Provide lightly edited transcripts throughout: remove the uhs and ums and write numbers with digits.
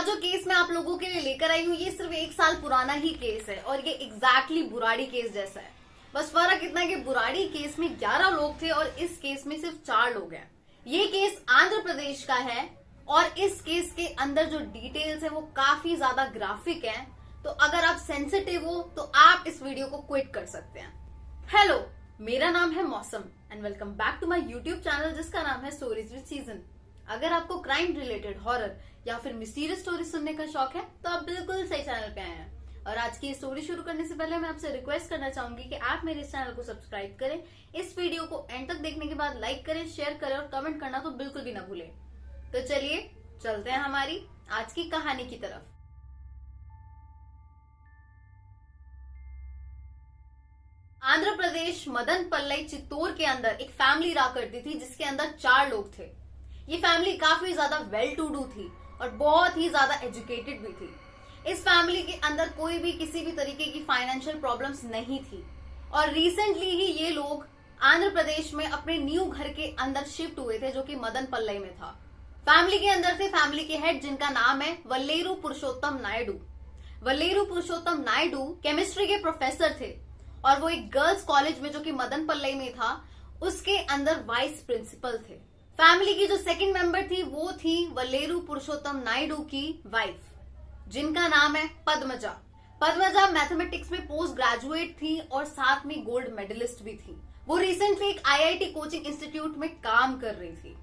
आज जो केस मैं आप लोगों के लिए लेकर आई हूँ ये सिर्फ 1 साल पुराना ही केस है और ये एग्जैक्टली बुराड़ी केस जैसा है। बस फर्क इतना है कि बुराड़ी केस में 11 लोग थे और इस केस में सिर्फ 4 लोग हैं। ये केस आंध्र प्रदेश का है और इस केस के अंदर जो डिटेल्स है वो काफी ज्यादा ग्राफिक है, तो अगर आप सेंसिटिव हो तो आप इस वीडियो को क्विट कर सकते हैं। हेलो, मेरा नाम है Mausam and welcome back to my YouTube channel जिसका नाम है स्टोरीज विद सीजन। अगर आपको क्राइम रिलेटेड, हॉरर या फिर मिस्टीरियस स्टोरी सुनने का शौक है तो आप बिल्कुल सही चैनल पे आए हैं। और आज की स्टोरी शुरू करने से पहले मैं आपसे रिक्वेस्ट करना चाहूंगी कि आप मेरे इस चैनल को सब्सक्राइब करें, इस वीडियो को एंड तक देखने के बाद लाइक करें, शेयर करें और कमेंट करना तो बिल्कुल भी ना भूलें। तो चलिए चलते हैं हमारी आज की कहानी की तरफ। आंध्र प्रदेश मदन पल्लई चित्तौर के अंदर एक फैमिली रहा करती थी जिसके अंदर 4 लोग थे। ये फैमिली काफी ज्यादा वेल टू डू थी और बहुत ही ज्यादा एजुकेटेड भी थी। इस फैमिली के अंदर कोई भी किसी भी तरीके की फाइनेंशियल प्रॉब्लम्स नहीं थी और रिसेंटली ही ये लोग आंध्र प्रदेश में अपने न्यू घर के अंदर शिफ्ट हुए थे जो कि मदन पल्लई में था। फैमिली के अंदर थे फैमिली के हेड जिनका नाम है वल्लेरू पुरुषोत्तम नायडू। वल्लेरू पुरुषोत्तम नायडू केमिस्ट्री के प्रोफेसर थे और वो एक गर्ल्स कॉलेज में जो कि मदन पल्लई में था उसके अंदर वाइस प्रिंसिपल थे। फैमिली की जो सेकंड मेंबर थी वो थी वल्लेरू पुरुषोत्तम नायडू की वाइफ जिनका नाम है पद्मजा। पद्मजा मैथमेटिक्स में पोस्ट ग्रेजुएट थी और साथ में गोल्ड मेडलिस्ट भी थी। वो रिसेंटली एक आईआईटी कोचिंग इंस्टीट्यूट में काम कर रही थी।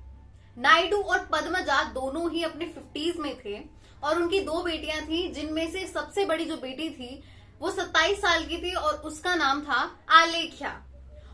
नायडू और पद्मजा दोनों ही अपने 50s में थे और उनकी 2 बेटियां थी जिनमें से सबसे बड़ी जो बेटी थी वो 27 साल की थी और उसका नाम था आलेख्या,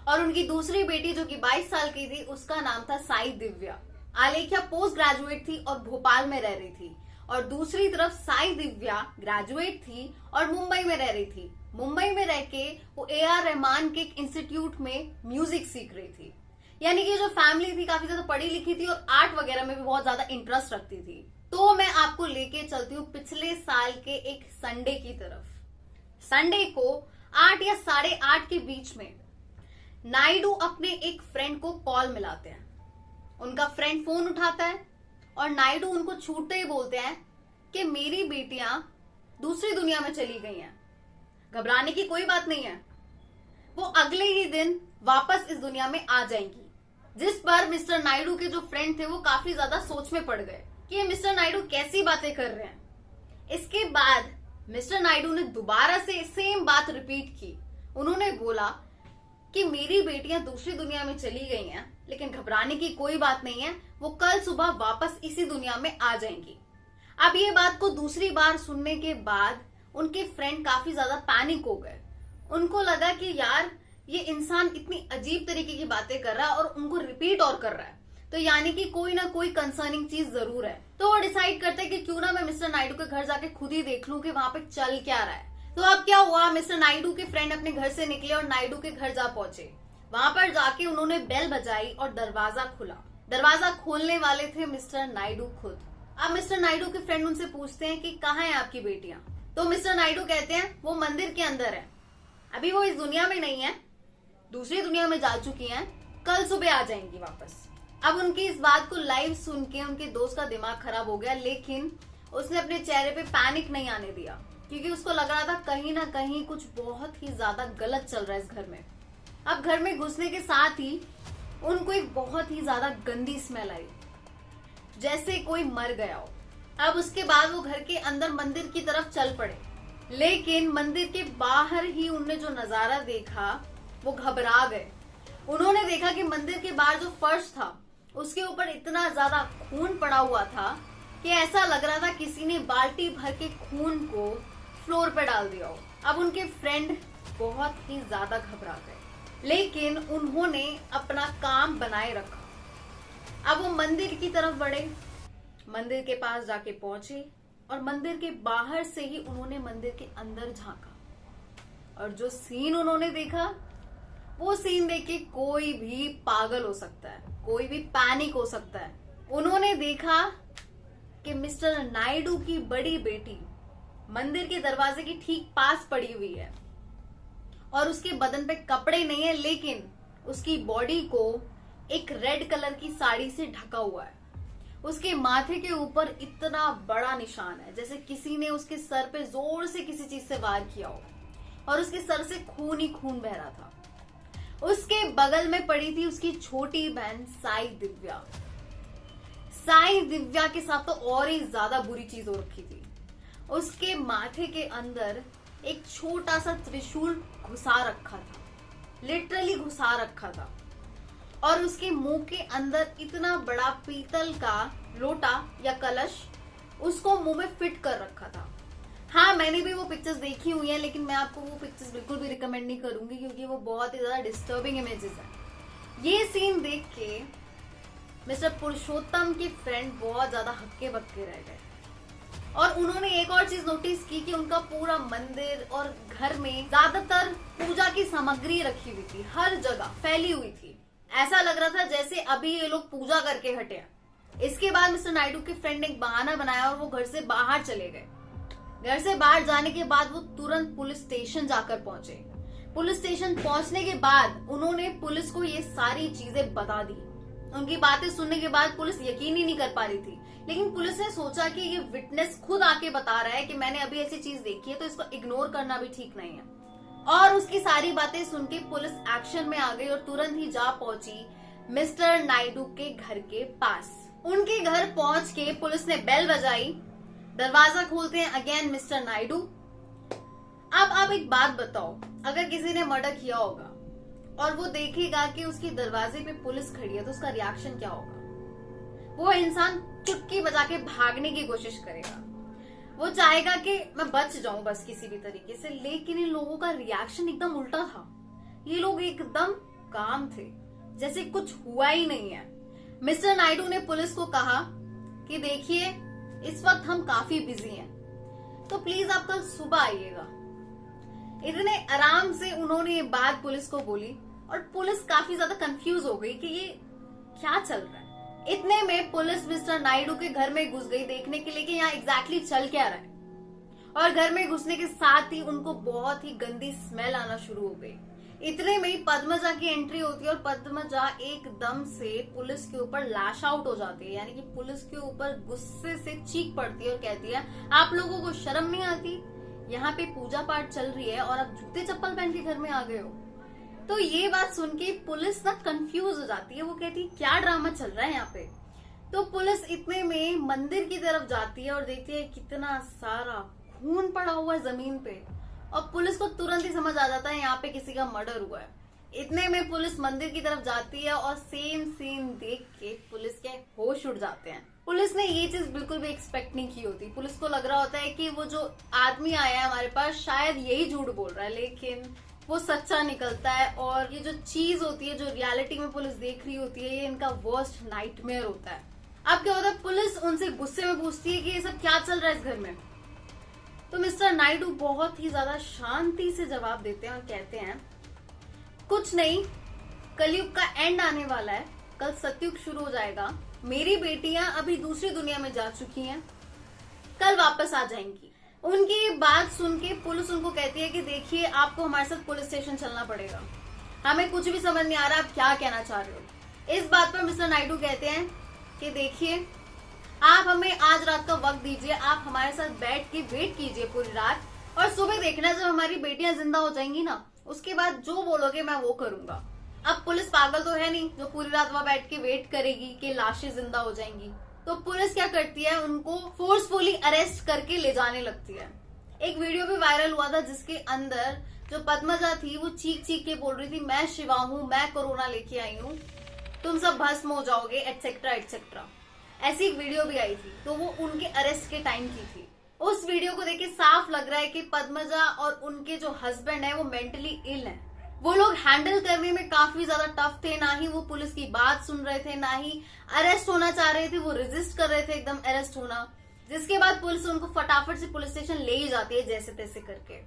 और उनकी दूसरी बेटी जो कि 22 साल की थी उसका नाम था साई दिव्या। आलेख्या पोस्ट ग्रेजुएट थी और भोपाल में रह रही थी और दूसरी तरफ साई दिव्या ग्रेजुएट थी और मुंबई में रह रही थी। मुंबई में रह के वो AR रहमान के एक इंस्टीट्यूट में म्यूजिक सीख रही थी। यानी कि जो फैमिली थी काफी ज्यादा पढ़ी लिखी थी और आर्ट वगैरह में भी बहुत ज्यादा इंटरेस्ट रखती थी। तो मैं आपको लेके चलती हूँ पिछले साल के एक संडे की तरफ। संडे को 8 या 8:30 के बीच में नायडू अपने एक फ्रेंड को कॉल मिलाते हैं। उनका फ्रेंड फोन उठाता है और नायडू उनको छूटते ही बोलते हैं कि मेरी बेटियां दूसरी दुनिया में चली गई हैं, घबराने की कोई बात नहीं है, वो अगले ही दिन वापस इस दुनिया में आ जाएंगी। जिस पर मिस्टर नायडू के जो फ्रेंड थे वो काफी ज्यादा सोच में पड़ गए कि ये मिस्टर नायडू कैसी बातें कर रहे हैं। इसके बाद मिस्टर नायडू ने दोबारा से सेम बात रिपीट की। उन्होंने बोला कि मेरी बेटियां दूसरी दुनिया में चली गई हैं लेकिन घबराने की कोई बात नहीं है, वो कल सुबह वापस इसी दुनिया में आ जाएंगी। अब ये बात को दूसरी बार सुनने के बाद उनके फ्रेंड काफी ज्यादा पैनिक हो गए। उनको लगा कि यार ये इंसान इतनी अजीब तरीके की बातें कर रहा है और उनको रिपीट और कर रहा है, तो यानी कि कोई ना कोई कंसर्निंग चीज जरूर है। तो वो डिसाइड करते हैं कि क्यों ना मैं मिस्टर नायडू के घर जाके खुद ही देख लूं कि वहां पे चल क्या रहा है। तो अब क्या हुआ, मिस्टर नायडू के फ्रेंड अपने घर से निकले और नायडू के घर जा पहुंचे। वहां पर जाके उन्होंने बेल बजाई और दरवाजा खुला। दरवाजा खोलने वाले थे मिस्टर नायडू खुद। अब मिस्टर नायडू के फ्रेंड उनसे पूछते हैं कि कहाँ है आपकी बेटियां। तो मिस्टर नायडू कहते हैं वो मंदिर के अंदर है, अभी वो इस दुनिया में नहीं है, दूसरी दुनिया में जा चुकी हैं, कल सुबह आ जाएंगी वापस। अब उनकी इस बात को लाइव सुन के उनके दोस्त का दिमाग खराब हो गया, लेकिन उसने अपने चेहरे पे पैनिक नहीं आने दिया क्योंकि उसको लग रहा था कहीं ना कहीं कुछ बहुत ही ज्यादा गलत चल रहा है इस घर में। अब घर में घुसने के साथ ही उनको एक बहुत ही ज्यादा गंदी स्मेल आई, जैसे कोई मर गया हो। अब उसके बाद वो घर के अंदर मंदिर की तरफ चल पड़े, लेकिन मंदिर के बाहर ही उन्होंने जो नजारा देखा वो घबरा गए। उन्होंने देखा कि मंदिर के बाहर जो फर्श था उसके ऊपर इतना ज्यादा खून पड़ा हुआ था कि ऐसा लग रहा था किसी ने बाल्टी भर के खून को फ्लोर पे डाल दिया हो। अब उनके फ्रेंड बहुत ही ज्यादा घबरा गए, लेकिन उन्होंने अपना काम बनाए रखा। अब वो मंदिर की तरफ बढ़े, मंदिर के पास जाके पहुंचे और मंदिर के बाहर से ही उन्होंने मंदिर के अंदर झांका और जो सीन उन्होंने देखा वो सीन देख के कोई भी पागल हो सकता है, कोई भी पैनिक हो सकता है। उन्होंने देखा कि मिस्टर नायडू की बड़ी बेटी मंदिर के दरवाजे के ठीक पास पड़ी हुई है और उसके बदन पे कपड़े नहीं है, लेकिन उसकी बॉडी को एक रेड कलर की साड़ी से ढका हुआ है। उसके माथे के ऊपर इतना बड़ा निशान है जैसे किसी ने उसके सर पे जोर से किसी चीज से वार किया हो और उसके सर से खून ही खून बह रहा था। उसके बगल में पड़ी थी उसकी छोटी बहन साई दिव्या। साई दिव्या के साथ तो और ही ज्यादा बुरी चीज हो रखी थी। उसके माथे के अंदर एक छोटा सा त्रिशूल घुसा रखा था, लिटरली घुसा रखा था, और उसके मुंह के अंदर इतना बड़ा पीतल का लोटा या कलश उसको मुंह में फिट कर रखा था। हाँ, मैंने भी वो पिक्चर्स देखी हुई हैं, लेकिन मैं आपको वो पिक्चर्स बिल्कुल भी रिकमेंड नहीं करूंगी क्योंकि वो बहुत ही ज्यादा डिस्टर्बिंग इमेजेस हैं। ये सीन देख के मिस्टर पुरुषोत्तम के फ्रेंड बहुत ज्यादा हक्के बक्के रह गए और उन्होंने एक और चीज नोटिस की कि उनका पूरा मंदिर और घर में ज्यादातर पूजा की सामग्री रखी हुई थी, हर जगह फैली हुई थी। ऐसा लग रहा था जैसे अभी ये लोग पूजा करके हटे हैं। इसके बाद मिस्टर नायडू के फ्रेंड ने एक बहाना बनाया और वो घर से बाहर चले गए। घर से बाहर जाने के बाद वो तुरंत पुलिस स्टेशन जाकर पहुंचे। पुलिस स्टेशन पहुंचने के बाद उन्होंने पुलिस को ये सारी चीजें बता दी। उनकी बातें सुनने के बाद पुलिस यकीन ही नहीं कर पा रही थी, लेकिन पुलिस ने सोचा कि ये विटनेस खुद आके बता रहा है कि मैंने अभी ऐसी चीज देखी है, तो इसको इग्नोर करना भी ठीक नहीं है। और उसकी सारी बातें सुन के पुलिस एक्शन में आ गई और तुरंत ही जा पहुंची मिस्टर नायडू के घर के पास। उनके घर पहुंच के पुलिस ने बेल बजाई, दरवाजा खोलते हैं अगेन मिस्टर नायडू। अब आप एक बात बताओ, अगर किसी ने मर्डर किया होगा और वो देखेगा कि उसके दरवाजे पे पुलिस खड़ी है तो उसका रिएक्शन क्या होगा? वो इंसान चुटकी बजा के भागने की कोशिश करेगा, वो चाहेगा कि मैं बच जाऊं बस किसी भी तरीके से। लेकिन इन लोगों का रिएक्शन एकदम उल्टा था। ये लोग एकदम काम थे, जैसे कुछ हुआ ही नहीं है। मिस्टर नायडू ने पुलिस को कहा कि देखिए, इस वक्त हम काफी बिजी हैं, तो प्लीज आप कल सुबह आइएगा। इतने आराम से उन्होंने ये बात पुलिस को बोली और पुलिस काफी ज्यादा कंफ्यूज हो गई कि ये क्या चल रहा है। इतने में पुलिस मिस्टर नायडू के घर में घुस गई देखने के लिए कि यहाँ एग्जैक्टली चल क्या रहा है। और घर में घुसने के साथ ही उनको बहुत ही गंदी स्मेल आना शुरू हो गई। इतने में ही पद्मजा की एंट्री होती है और पद्मजा एकदम से पुलिस के ऊपर लैश आउट हो जाती है, यानी कि पुलिस के ऊपर गुस्से से चीख पड़ती है और कहती है, आप लोगों को शर्म नहीं आती? यहाँ पे पूजा पाठ चल रही है और आप जूते चप्पल पहन के घर में आ गए हो। तो ये बात सुन के पुलिस ना कंफ्यूज हो जाती है। वो कहती है क्या ड्रामा चल रहा है यहाँ पे। तो पुलिस इतने में मंदिर की तरफ जाती है और देखती है कितना सारा खून पड़ा हुआ है जमीन पे, और पुलिस को तुरंत ही समझ आ जाता है यहाँ पे किसी का मर्डर हुआ है। इतने में पुलिस मंदिर की तरफ जाती है और सेम सीन देख के पुलिस के होश उड़ जाते हैं। पुलिस ने ये चीज बिल्कुल भी एक्सपेक्ट नहीं की होती। पुलिस को लग रहा होता है कि वो जो आदमी आया है हमारे पास शायद यही झूठ बोल रहा है, लेकिन वो सच्चा निकलता है। और ये जो चीज होती है, जो रियलिटी में पुलिस देख रही होती है, ये इनका वर्स्ट नाइटमेयर होता है। अब क्या होता है, पुलिस उनसे गुस्से में पूछती है कि ये सब क्या चल रहा है इस घर में। तो मिस्टर नायडू बहुत ही ज्यादा शांति से जवाब देते हैं और कहते हैं, कुछ नहीं, कलयुग का एंड आने वाला है, कल सतयुग शुरू हो जाएगा। मेरी बेटियां अभी दूसरी दुनिया में जा चुकी हैं, कल वापस आ जाएंगी। उनकी बात सुन के पुलिस उनको कहती है कि देखिए, आपको हमारे साथ पुलिस स्टेशन चलना पड़ेगा, हमें कुछ भी समझ नहीं आ रहा आप क्या कहना चाह रहे हो। इस बात पर मिस्टर नायडू कहते हैं कि देखिए, आप हमें आज रात का वक्त दीजिए, आप हमारे साथ बैठ के वेट कीजिए पूरी रात, और सुबह देखना जब हमारी बेटियां जिंदा हो जाएंगी ना, उसके बाद जो बोलोगे मैं वो करूंगा। अब पुलिस पागल तो है नहीं जो पूरी रात वहां बैठ के वेट करेगी कि लाशें जिंदा हो जाएंगी। तो पुलिस क्या करती है, उनको फोर्सफुली अरेस्ट करके ले जाने लगती है। एक वीडियो भी वायरल हुआ था जिसके अंदर जो पद्मजा थी वो चीख चीख के बोल रही थी, मैं शिवा हूँ, मैं कोरोना लेके आई हूँ, तुम सब भस्म हो जाओगे, एटसेट्रा एटसेट्रा। ऐसी एक वीडियो भी आई थी, तो वो उनके अरेस्ट के टाइम की थी। उस वीडियो को देख के साफ लग रहा है कि पद्मजा और उनके जो हस्बैंड है वो मेंटली इल है। वो लोग हैंडल करने में काफी ज्यादा टफ थे, ना ही वो पुलिस की बात सुन रहे थे, ना ही अरेस्ट होना चाह रहे थे, वो रेजिस्ट कर रहे थे एकदम अरेस्ट होना। जिसके बाद पुलिस उनको फटाफट से पुलिस स्टेशन ले ही जाती है जैसे तैसे करके।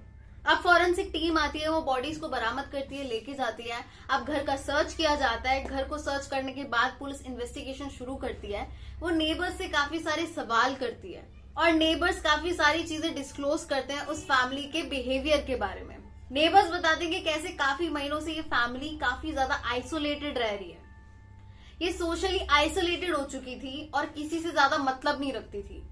अब फॉरेंसिक टीम आती है, वो बॉडीज को बरामद करती है, लेके जाती है। अब घर का सर्च किया जाता है। घर को सर्च करने के बाद पुलिस इन्वेस्टिगेशन शुरू करती है। वो नेबर्स से काफी सारे सवाल करती है और नेबर्स काफी सारी चीजें डिस्क्लोज करते हैं उस फैमिली के बिहेवियर के बारे में। नेबर्स बताते हैं कि कैसे काफी महीनों से ये फैमिली काफी ज्यादा आइसोलेटेड रह रही है। ये सोशली आइसोलेटेड हो चुकी थी और किसी से ज्यादा मतलब नहीं रखती थी।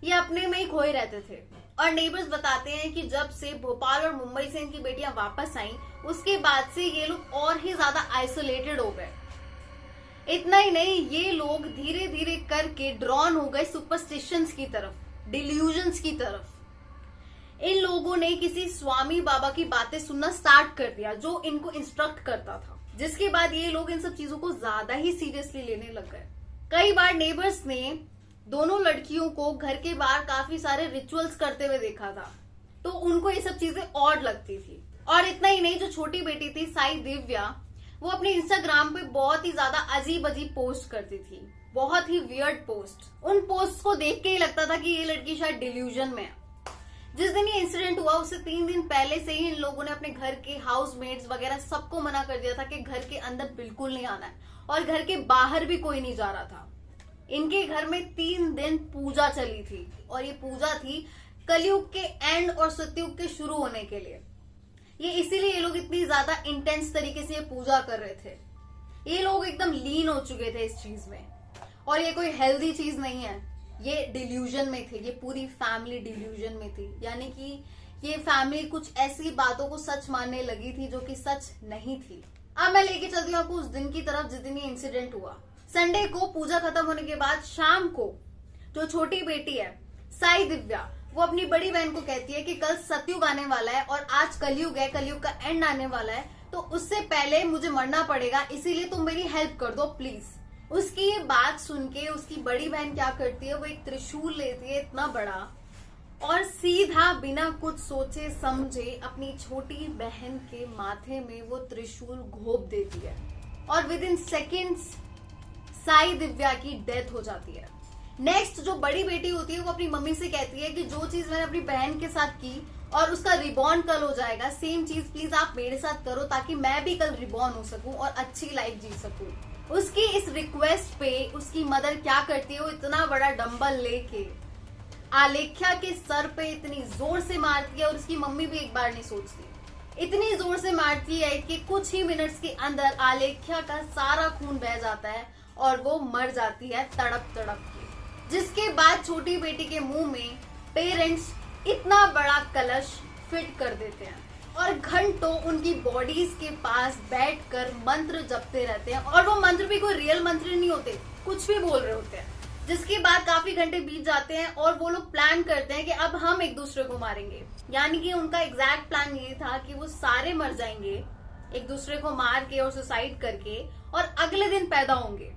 ये अपने में ही खोए रहते थे। और नेबर्स बताते हैं कि जब से भोपाल और मुंबई से इनकी बेटियां वापस आईं, उसके बाद से ये लोग और ही ज्यादा आइसोलेटेड हो गए। इतना ही नहीं, ये लोग धीरे धीरे करके ड्रॉन हो गए सुपरस्टिशंस की तरफ, डिल्यूजन्स की तरफ। इन लोगों ने किसी स्वामी बाबा की बातें सुनना स्टार्ट कर दिया जो इनको इंस्ट्रक्ट करता था, जिसके बाद ये लोग इन सब चीजों को ज्यादा ही सीरियसली लेने लग गए। कई बार नेबर्स ने दोनों लड़कियों को घर के बाहर काफी सारे रिचुअल्स करते हुए देखा था, तो उनको ये सब चीजें ऑड लगती थी। और इतना ही नहीं, जो छोटी बेटी थी साई दिव्या, वो अपने इंस्टाग्राम पे बहुत ही ज्यादा अजीब अजीब पोस्ट करती थी, बहुत ही वियर्ड पोस्ट। उन पोस्ट को देख के ही लगता था कि ये लड़की शायद डिल्यूजन में है। जिस दिन ये इंसिडेंट हुआ उससे 3 दिन पहले से ही इन लोगों ने अपने घर के हाउसमेट्स वगैरह सबको मना कर दिया था कि घर के अंदर बिल्कुल नहीं आना है, और घर के बाहर भी कोई नहीं जा रहा था। इनके घर में 3 दिन पूजा चली थी, और ये पूजा थी कलयुग के एंड और सतयुग के शुरू होने के लिए। ये इसीलिए ये लोग इतनी ज्यादा इंटेंस तरीके से ये पूजा कर रहे थे। ये लोग एकदम लीन हो चुके थे इस चीज में, और ये कोई हेल्दी चीज नहीं है। ये डिल्यूजन में थे, ये पूरी फैमिली डिल्यूजन में थी, यानी कि ये फैमिली कुछ ऐसी बातों को सच मानने लगी थी जो कि सच नहीं थी। अब मैं लेके चलती हूँ आपको उस दिन की तरफ जिस दिन ये इंसिडेंट हुआ। संडे को पूजा खत्म होने के बाद शाम को जो छोटी बेटी है साई दिव्या, वो अपनी बड़ी बहन को कहती है कि कल सतयुग आने वाला है और आज कलयुग है, कलयुग का एंड आने वाला है, तो उससे पहले मुझे मरना पड़ेगा, इसीलिए तुम मेरी हेल्प कर दो प्लीज। उसकी ये बात सुन के उसकी बड़ी बहन क्या करती है, वो एक त्रिशूल लेती है इतना बड़ा, और सीधा बिना कुछ सोचे समझे अपनी छोटी बहन के माथे में वो त्रिशूल घोप देती है, और with in seconds Sai Divya की डेथ हो जाती है। नेक्स्ट जो बड़ी बेटी होती है वो अपनी मम्मी से कहती है कि जो चीज मैंने अपनी बहन के साथ की और उसका रिबॉर्न कल हो जाएगा, सेम चीज प्लीज आप मेरे साथ करो ताकि मैं भी कल रिबॉर्न हो सकूं और अच्छी लाइफ जी सकूं। उसकी इस रिक्वेस्ट पे उसकी मदर क्या करती है, वो इतना बड़ा डंबल लेके आलेख्या के सर पे इतनी जोर से मारती है, और उसकी मम्मी भी एक बार नहीं सोचती, इतनी जोर से मारती है कि कुछ ही मिनट्स के अंदर आलेख्या का सारा खून बह जाता है और वो मर जाती है तड़प तड़प के। जिसके बाद छोटी बेटी के मुंह में पेरेंट्स इतना बड़ा कलश फिट कर देते हैं और घंटों उनकी बॉडीज के पास बैठकर मंत्र जपते रहते हैं, और वो मंत्र भी कोई रियल मंत्र नहीं होते, कुछ भी बोल रहे होते हैं। जिसके बाद काफी घंटे बीत जाते हैं और वो लोग प्लान करते हैं कि अब हम एक दूसरे को मारेंगे। यानी कि उनका एग्जैक्ट प्लान ये था कि वो सारे मर जाएंगे एक दूसरे को मार के और सुसाइड करके, और अगले दिन पैदा होंगे,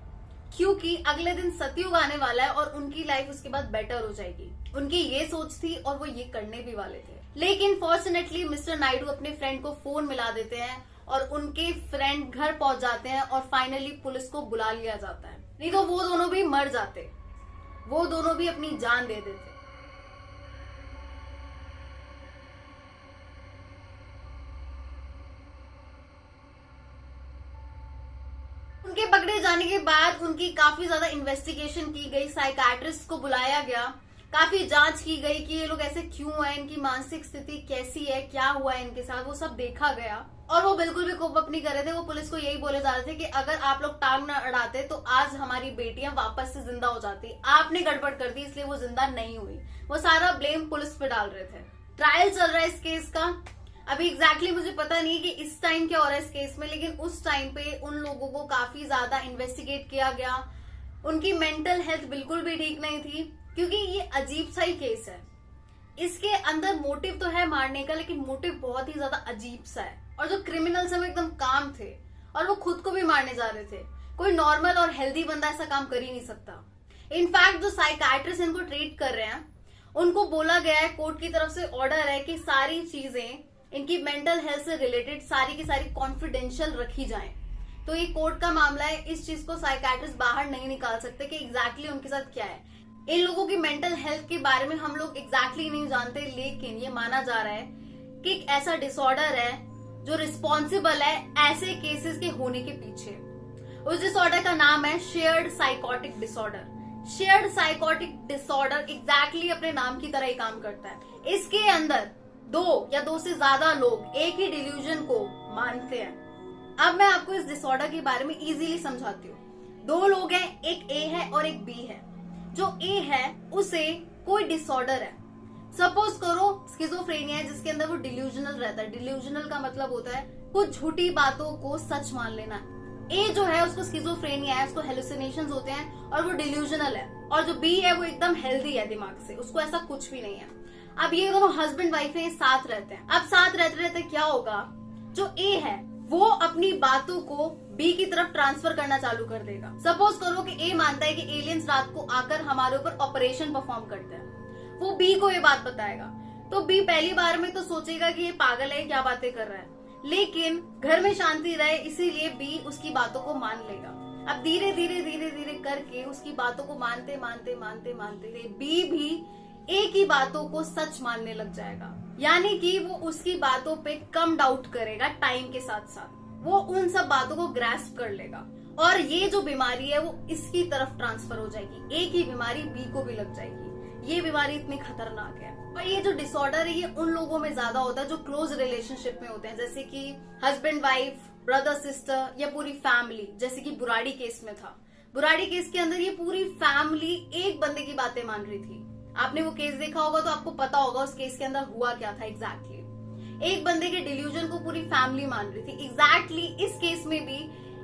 क्योंकि अगले दिन सतयुग आने वाला है और उनकी लाइफ उसके बाद बेटर हो जाएगी। उनकी ये सोच थी और वो ये करने भी वाले थे। लेकिन फॉर्चुनेटली मिस्टर नायडू अपने फ्रेंड को फोन मिला देते हैं और उनके फ्रेंड घर पहुंच जाते हैं और फाइनली पुलिस को बुला लिया जाता है, नहीं तो वो दोनों भी मर जाते, वो दोनों भी अपनी जान दे देते। उनके पकड़े जाने के बाद उनकी काफी ज्यादा इन्वेस्टिगेशन की गई, साइकाट्रिस्ट को बुलाया गया, काफी जांच की गई कि ये लोग ऐसे क्यों है, इनकी मानसिक स्थिति कैसी है, क्या हुआ है इनके साथ, वो सब देखा गया। और वो बिल्कुल भी कोप अप नहीं कर रहे थे। वो पुलिस को यही बोले जा रहे थे कि अगर आप लोग टांग ना अड़ाते तो आज हमारी बेटियां वापस से जिंदा हो जाती, आपने गड़बड़ कर दी इसलिए वो जिंदा नहीं हुई। वो सारा ब्लेम पुलिस पे डाल रहे थे। ट्रायल चल रहा है इस केस का। अभी एग्जैक्टली मुझे पता नहीं कि इस टाइम क्या हो रहा है इस केस में, लेकिन उस टाइम पे उन लोगों को काफी ज्यादा इन्वेस्टिगेट किया गया। उनकी मेंटल हेल्थ बिल्कुल भी ठीक नहीं थी, क्योंकि ये अजीब सा ही केस है। इसके अंदर मोटिव तो है मारने का, लेकिन मोटिव बहुत ही ज्यादा अजीब सा है। और जो क्रिमिनल्स है वो एकदम काम थे और वो खुद को भी मारने जा रहे थे। कोई नॉर्मल और हेल्दी बंदा ऐसा काम कर ही नहीं सकता। इनफैक्ट जो साइकाट्रिस्ट इनको ट्रीट कर रहे हैं उनको बोला गया है, कोर्ट की तरफ से ऑर्डर है कि सारी चीजें इनकी मेंटल हेल्थ से रिलेटेड सारी की सारी कॉन्फिडेंशियल रखी जाएं। तो ये कोर्ट का मामला है, इस चीज को साइकाट्रिस्ट बाहर नहीं निकाल सकते कि एग्जैक्टली उनके साथ क्या है। इन लोगों की मेंटल हेल्थ के बारे में हम लोग एग्जैक्टली नहीं जानते, लेकिन ये माना जा रहा है कि एक ऐसा डिसऑर्डर है जो रिस्पॉन्सिबल है ऐसे केसेस के होने के पीछे। उस डिसऑर्डर का नाम है shared psychotic disorder. Shared psychotic disorder exactly अपने नाम की तरह ही काम करता है। इसके अंदर 2 या 2 से ज्यादा लोग एक ही डिल्यूजन को मानते हैं। अब मैं आपको इस डिसऑर्डर के बारे में इजीली समझाती हूँ। दो लोग हैं, एक ए है और एक बी है। जो ए है उसे कोई डिसऑर्डर है, सपोज करो स्किज़ोफ्रेनिया है, जिसके अंदर वो डिल्यूजनल रहता है। डिल्यूजनल का मतलब होता है कुछ झूठी बातों को सच मान लेना। ए जो है उसको स्किज़ोफ्रेनिया है, उसको हेलुसिनेशंस होते हैं और वो डिल्यूजनल है। और जो बी है वो एकदम हेल्दी है दिमाग से, उसको ऐसा कुछ भी नहीं है। अब ये दोनों हस्बैंड वाइफ है, साथ रहते हैं। अब साथ रहते रहते क्या होगा, जो ए है वो अपनी बातों को बी की तरफ ट्रांसफर करना चालू कर देगा। सपोज करो कि ए मानता है कि एलियंस रात को आकर हमारे ऊपर ऑपरेशन परफॉर्म करते हैं, वो बी को ये बात बताएगा। तो बी पहली बार में तो सोचेगा कि ये पागल है, क्या बातें कर रहा है, लेकिन घर में शांति रहे इसीलिए बी उसकी बातों को मान लेगा। अब धीरे धीरे धीरे धीरे करके उसकी बातों को मानते मानते मानते मानते बी भी ए की बातों को सच मानने लग जाएगा। यानी कि वो उसकी बातों पे कम डाउट करेगा, टाइम के साथ साथ वो उन सब बातों को ग्रैस्प कर लेगा और ये जो बीमारी है वो इसकी तरफ ट्रांसफर हो जाएगी। ए की बीमारी बी को भी लग जाएगी। ये बीमारी इतनी खतरनाक है। और ये जो डिसऑर्डर है ये उन लोगों में ज्यादा होता है जो क्लोज रिलेशनशिप में होते हैं, जैसे कि हस्बैंड वाइफ, ब्रदर सिस्टर या पूरी फैमिली। जैसे कि बुराड़ी केस में था। बुराड़ी केस के अंदर ये पूरी फैमिली एक बंदे की बातें मान रही थी। आपने वो केस देखा होगा तो आपको पता होगा उस केस के अंदर हुआ क्या था एग्जैक्टली। एक बंदे के डिल्यूजन को पूरी फैमिली मान रही थी। एग्जैक्टली इस केस में भी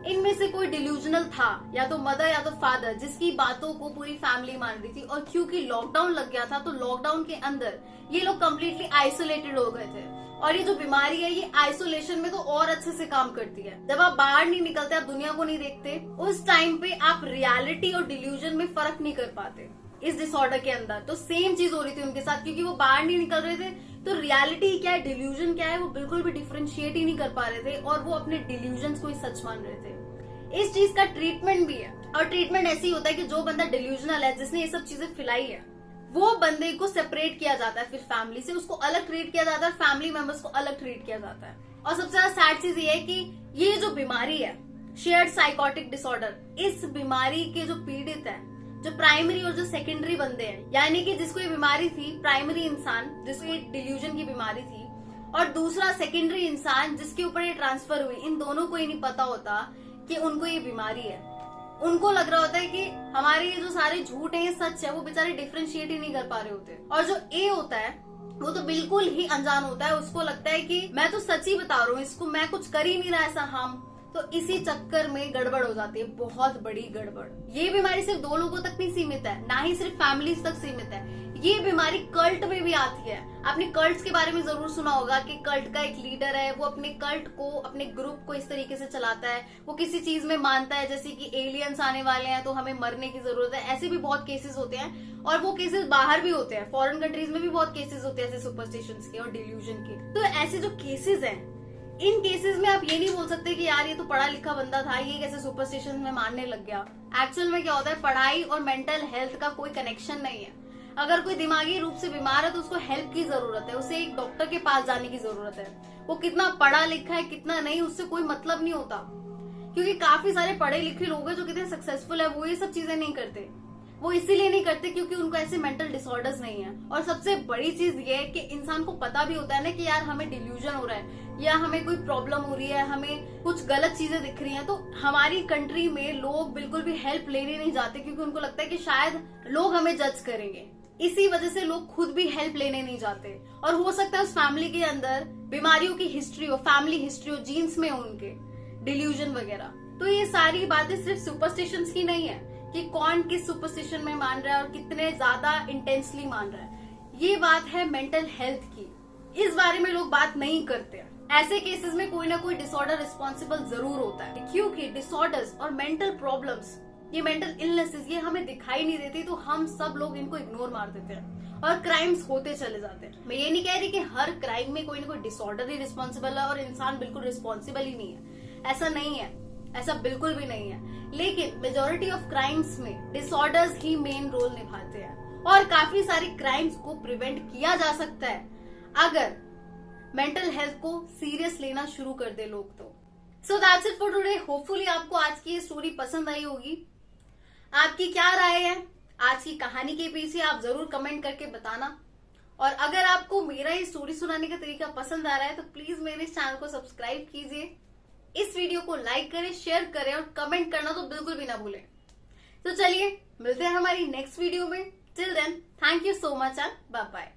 इनमें से कोई डिल्यूजनल था, या तो मदर या तो फादर, जिसकी बातों को पूरी फैमिली मान रही थी। और क्योंकि लॉकडाउन लग गया था तो लॉकडाउन के अंदर ये लोग कंप्लीटली आइसोलेटेड हो गए थे। और ये जो बीमारी है ये आइसोलेशन में तो और अच्छे से काम करती है। जब आप बाहर नहीं निकलते, आप दुनिया को नहीं देखते, उस टाइम पे आप रियलिटी और डिल्यूजन में फर्क नहीं कर पाते। इस डिसऑर्डर के अंदर तो सेम चीज हो रही थी उनके साथ, क्योंकि वो बाहर नहीं निकल रहे थे तो रियलिटी क्या है, डिल्यूजन क्या है, वो बिल्कुल भी डिफरेंशिएट ही नहीं कर पा रहे थे और वो अपने डिल्यूजन को ही सच मान रहे थे। इस चीज का ट्रीटमेंट भी है और ट्रीटमेंट ऐसी होता है कि जो बंदा डिल्यूजनल है, जिसने ये सब चीजें फैलाई है, वो बंदे को सेपरेट किया जाता है। फिर फैमिली से उसको अलग ट्रीट किया जाता है, फैमिली मेंबर्स को अलग ट्रीट किया जाता है। और सबसे ज्यादा सैड चीज ये है कि ये जो बीमारी है शेयर्ड साइकोटिक डिसऑर्डर, इस बीमारी के जो पीड़ित है, जो प्राइमरी और जो सेकेंडरी बंदे हैं, यानी कि जिसको ये बीमारी थी, प्राइमरी इंसान जिसको ये डिल्यूजन की बीमारी थी, और दूसरा सेकेंडरी इंसान जिसके ऊपर ये ट्रांसफर हुई, इन दोनों को ही नहीं पता होता कि उनको ये बीमारी है। उनको लग रहा होता है कि हमारे ये जो सारे झूठ है ये सच है, वो बेचारे डिफरेंशिएट ही नहीं कर पा रहे होते। और जो ए होता है वो तो बिल्कुल ही अनजान होता है, उसको लगता है कि मैं तो सच ही बता रहा हूँ, इसको मैं कुछ कर ही नहीं रहा ऐसा हम। तो इसी चक्कर में गड़बड़ हो जाती है, बहुत बड़ी गड़बड़। ये बीमारी सिर्फ दो लोगों तक नहीं सीमित है, ना ही सिर्फ फैमिलीज तक सीमित है, ये बीमारी कल्ट में भी आती है। आपने कल्ट्स के बारे में जरूर सुना होगा कि कल्ट का एक लीडर है, वो अपने कल्ट को, अपने ग्रुप को इस तरीके से चलाता है, वो किसी चीज में मानता है जैसे कि एलियंस आने वाले हैं तो हमें मरने की जरूरत है। ऐसे भी बहुत केसेस होते हैं और वो केसेस बाहर भी होते हैं, फॉरेन कंट्रीज में भी बहुत केसेस होते हैं ऐसे सुपरस्टिशंस के और डिल्यूजन के। तो ऐसे जो केसेस हैं, इन केसेस में आप ये नहीं बोल सकते कि यार ये तो पढ़ा लिखा बंदा था, ये कैसे सुपरस्टिशन में मानने लग गया। एक्चुअल में क्या होता है, पढ़ाई और मेंटल हेल्थ का कोई कनेक्शन नहीं है। अगर कोई दिमागी रूप से बीमार है तो उसको हेल्प की जरूरत है, उसे एक डॉक्टर के पास जाने की जरूरत है। वो कितना पढ़ा लिखा है कितना नहीं, उससे कोई मतलब नहीं होता। क्योंकि काफी सारे पढ़े लिखे लोग हैं जो कितने सक्सेसफुल है, वो ये सब चीजें नहीं करते। वो इसीलिए नहीं करते क्योंकि उनको ऐसे मेंटल डिसऑर्डर्स नहीं है। और सबसे बड़ी चीज ये है कि इंसान को पता भी होता है ना कि यार हमें डिल्यूजन हो रहा है या हमें कोई प्रॉब्लम हो रही है, हमें कुछ गलत चीजें दिख रही हैं, तो हमारी कंट्री में लोग बिल्कुल भी हेल्प लेने नहीं जाते क्योंकि उनको लगता है कि शायद लोग हमें जज करेंगे। इसी वजह से लोग खुद भी हेल्प लेने नहीं जाते। और हो सकता है उस फैमिली के अंदर बीमारियों की हिस्ट्री हो, फैमिली हिस्ट्री हो, जीन्स में हो उनके डिल्यूजन वगैरह। तो ये सारी बातें सिर्फ सुपरस्टिशंस की नहीं है कि कौन किस सुपरस्टिशन में मान रहा है और कितने ज्यादा इंटेंसली मान रहा है। ये बात है मेंटल हेल्थ की, इस बारे में लोग बात नहीं करते। ऐसे केसेस में कोई ना कोई डिसऑर्डर रिस्पॉन्सिबल जरूर होता है, क्योंकि डिसऑर्डर्स और मेंटल प्रॉब्लम्स, ये मेंटल इलनेसेस, ये हमें दिखाई नहीं देती तो हम सब लोग इनको इग्नोर मार देते हैं और क्राइम्स होते चले जाते हैं। मैं ये नहीं कह रही कि हर क्राइम में कोई ना कोई डिसऑर्डर ही रिस्पॉन्सिबल है और इंसान बिल्कुल रिस्पॉन्सिबल ही नहीं है, ऐसा नहीं है, ऐसा बिल्कुल भी नहीं है। लेकिन मेजोरिटी ऑफ क्राइम्स में डिसऑर्डर्स ही मेन रोल निभाते हैं और काफी सारे क्राइम्स को प्रिवेंट किया जा सकता है अगर मेंटल हेल्थ को सीरियस लेना शुरू कर दे लोग तो। So that's it for today. Hopefully आपको आज की ये स्टोरी पसंद आई होगी। आपकी क्या राय है आज की कहानी के पीछे, आप जरूर कमेंट करके बताना। और अगर आपको मेरा ये स्टोरी सुनाने का तरीका पसंद आ रहा है तो प्लीज मेरे इस चैनल को सब्सक्राइब कीजिए इस वीडियो को लाइक करें, शेयर करें और कमेंट करना तो बिल्कुल भी ना भूलें। तो चलिए मिलते हैं हमारी नेक्स्ट वीडियो में। Till then thank you so much and bye bye.